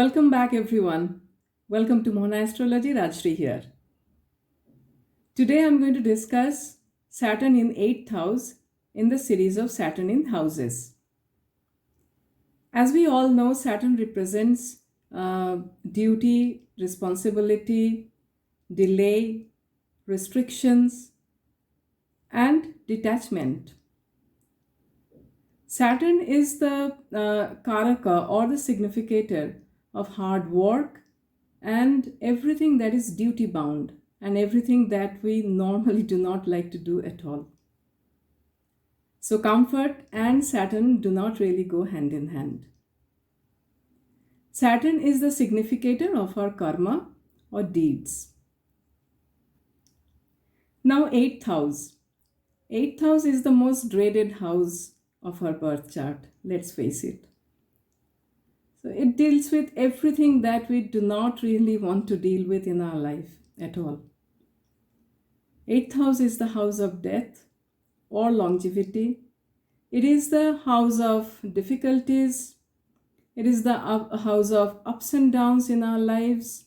Welcome back, everyone. Welcome to mohanaastrology. Rajshri here. Today I'm going to discuss Saturn in 8th house in the series of Saturn in houses. As we all know, Saturn represents duty, responsibility, delay, restrictions, and detachment. Saturn is the karaka or the significator of hard work and everything that is duty bound and everything that we normally do not like to do at all. So, comfort and Saturn do not really go hand in hand. Saturn is the significator of our karma or deeds. Now, 8th house. 8th house is the most dreaded house of our birth chart, let's face it. So, it deals with everything that we do not really want to deal with in our life at all. 8th house is the house of death or longevity. It is the house of difficulties. It is the house of ups and downs in our lives.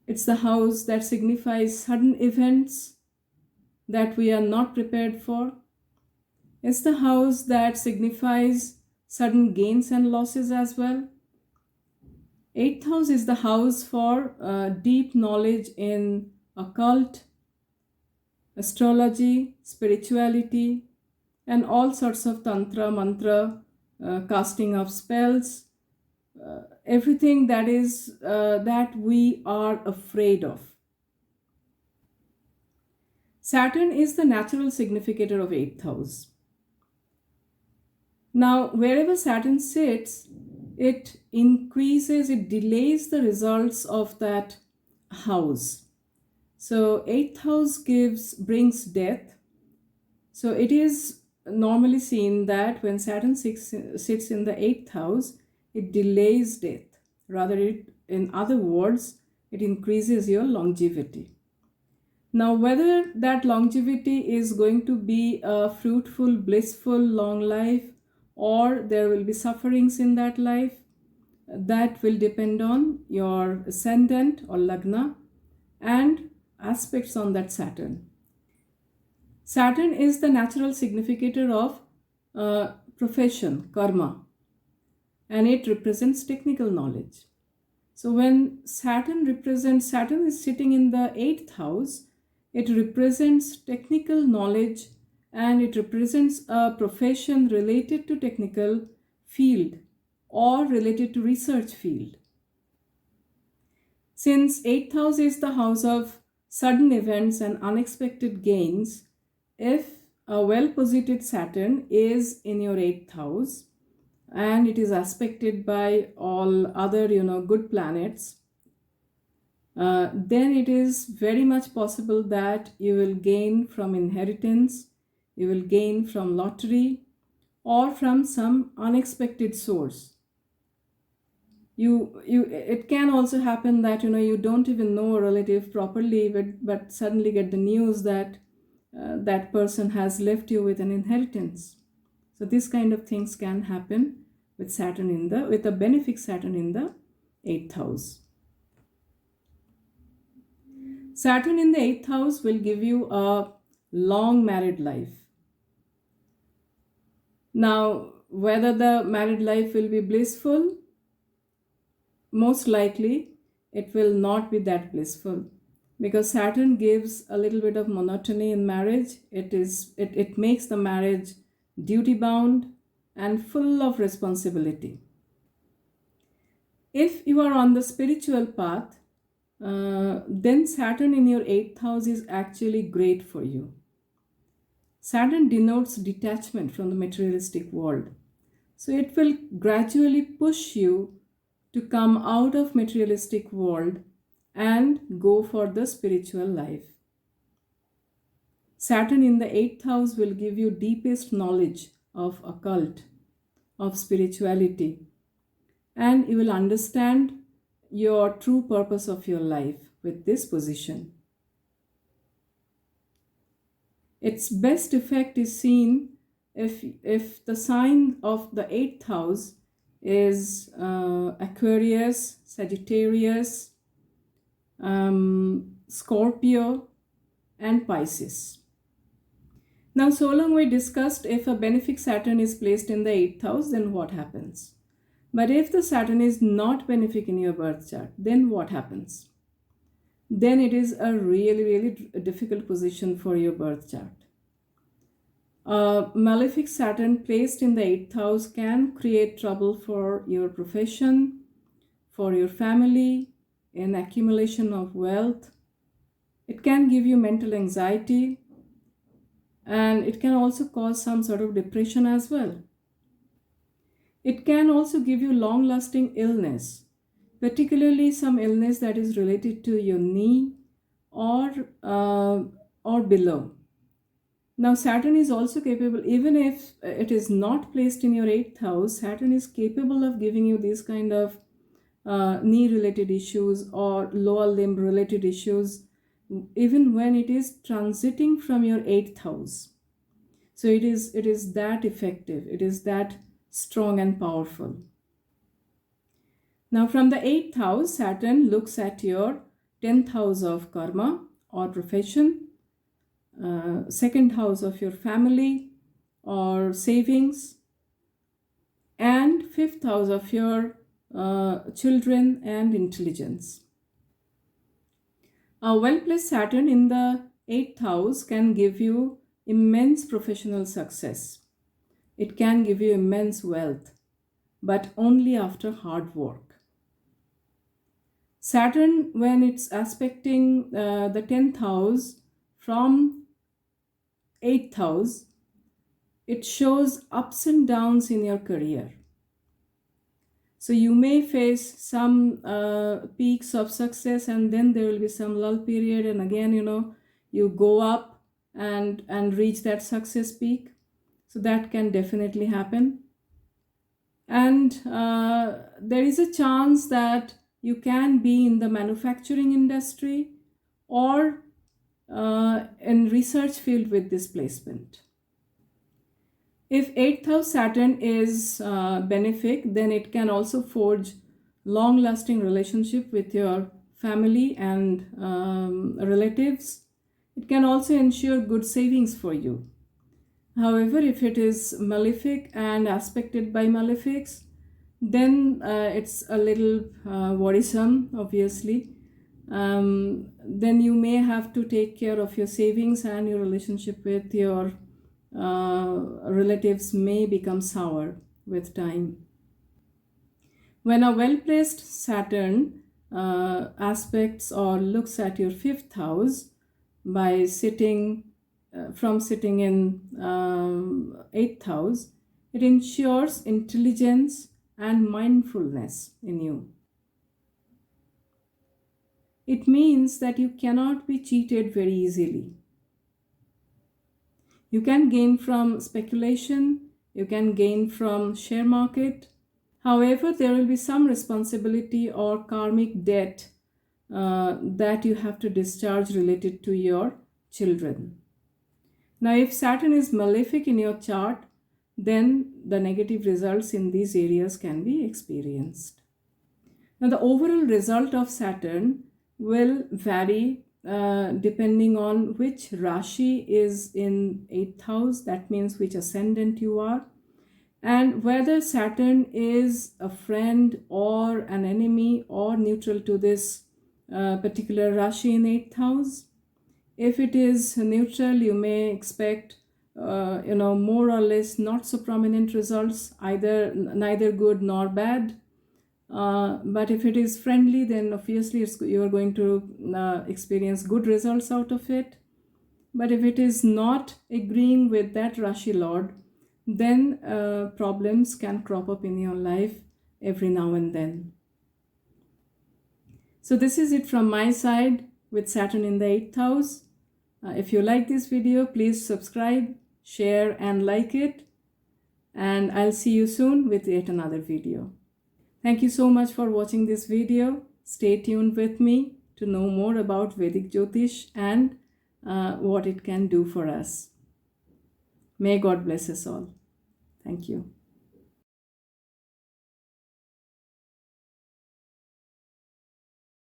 It's the house that signifies sudden events that we are not prepared for. It's the house that signifies sudden gains and losses as well. 8th house is the house for deep knowledge in occult, astrology, spirituality, and all sorts of tantra, mantra, casting of spells, everything that is that we are afraid of. Saturn is the natural significator of 8th house. Now, wherever Saturn sits, it increases, it delays the results of that house. So 8th house brings death. So it is normally seen that when Saturn sits in the 8th house, it delays death. Rather, in other words, it increases your longevity. Now, whether that longevity is going to be a fruitful, blissful, long life, or there will be sufferings in that life, that will depend on your ascendant or lagna and aspects on that Saturn. Saturn is the natural significator of profession, karma, and it represents technical knowledge. So when Saturn is sitting in the 8th house, it represents technical knowledge and it represents a profession related to technical field or related to research field. Since 8th house is the house of sudden events and unexpected gains, if a well-posited Saturn is in your 8th house and it is aspected by all other, good planets, then it is very much possible that you will gain from inheritance, you will gain from lottery, or from some unexpected source. It can also happen that you don't even know a relative properly, but suddenly get the news that that person has left you with an inheritance. So this kind of things can happen with with a benefic Saturn in the 8th house. Saturn in the 8th house will give you a long married life. Now, whether the married life will be blissful, most likely it will not be that blissful, because Saturn gives a little bit of monotony in marriage. It makes the marriage duty bound and full of responsibility. If you are on the spiritual path, then Saturn in your 8th house is actually great for you. Saturn denotes detachment from the materialistic world. So it will gradually push you to come out of materialistic world and go for the spiritual life. Saturn in the 8th house will give you deepest knowledge of occult, of spirituality, and you will understand your true purpose of your life with this position. Its best effect is seen if the sign of the 8th house is Aquarius, Sagittarius, Scorpio, and Pisces. Now, so long we discussed if a benefic Saturn is placed in the 8th house, then what happens? But if the Saturn is not benefic in your birth chart, then what happens? Then it is a really, really difficult position for your birth chart. Malefic Saturn placed in the 8th house can create trouble for your profession, for your family, an accumulation of wealth. It can give you mental anxiety, and it can also cause some sort of depression as well. It can also give you long-lasting illness, particularly some illness that is related to your knee or below. Now, Saturn is also capable, even if it is not placed in your 8th house, Saturn is capable of giving you these kind of knee-related issues or lower limb-related issues, even when it is transiting from your 8th house. So it is that effective, it is that strong and powerful. Now, from the 8th house, Saturn looks at your 10th house of karma or profession, 2nd house of your family or savings, and 5th house of your children and intelligence. A well-placed Saturn in the 8th house can give you immense professional success. It can give you immense wealth, but only after hard work. Saturn, when it's aspecting the 10th house from 8th house, it shows ups and downs in your career. So you may face some peaks of success, and then there will be some lull period, and again, you go up and reach that success peak. So that can definitely happen. And there is a chance that you can be in the manufacturing industry or in research field with this placement. If 8th house Saturn is benefic, then it can also forge long-lasting relationship with your family and relatives. It can also ensure good savings for you. However, if it is malefic and aspected by malefics, then it's a little worrisome, obviously. Then you may have to take care of your savings, and your relationship with your relatives may become sour with time. When a well-placed Saturn aspects or looks at your 5th house by sitting in 8th house, it ensures intelligence and mindfulness in you. It means that you cannot be cheated very easily. You can gain from speculation, you can gain from share market. However, there will be some responsibility or karmic debt that you have to discharge related to your children. Now, if Saturn is malefic in your chart, then the negative results in these areas can be experienced. Now, the overall result of Saturn will vary depending on which Rashi is in 8th house, that means which ascendant you are, and whether Saturn is a friend or an enemy or neutral to this particular Rashi in 8th house. If it is neutral, you may expect more or less not so prominent results, neither good nor bad. But if it is friendly, then obviously you are going to experience good results out of it. But if it is not agreeing with that Rashi Lord, then problems can crop up in your life every now and then. So this is it from my side with Saturn in the 8th house. If you like this video, please subscribe, share and like it. And I'll see you soon with yet another video. Thank you so much for watching this video. Stay tuned with me to know more about Vedic Jyotish and what it can do for us. May God bless us all. Thank you.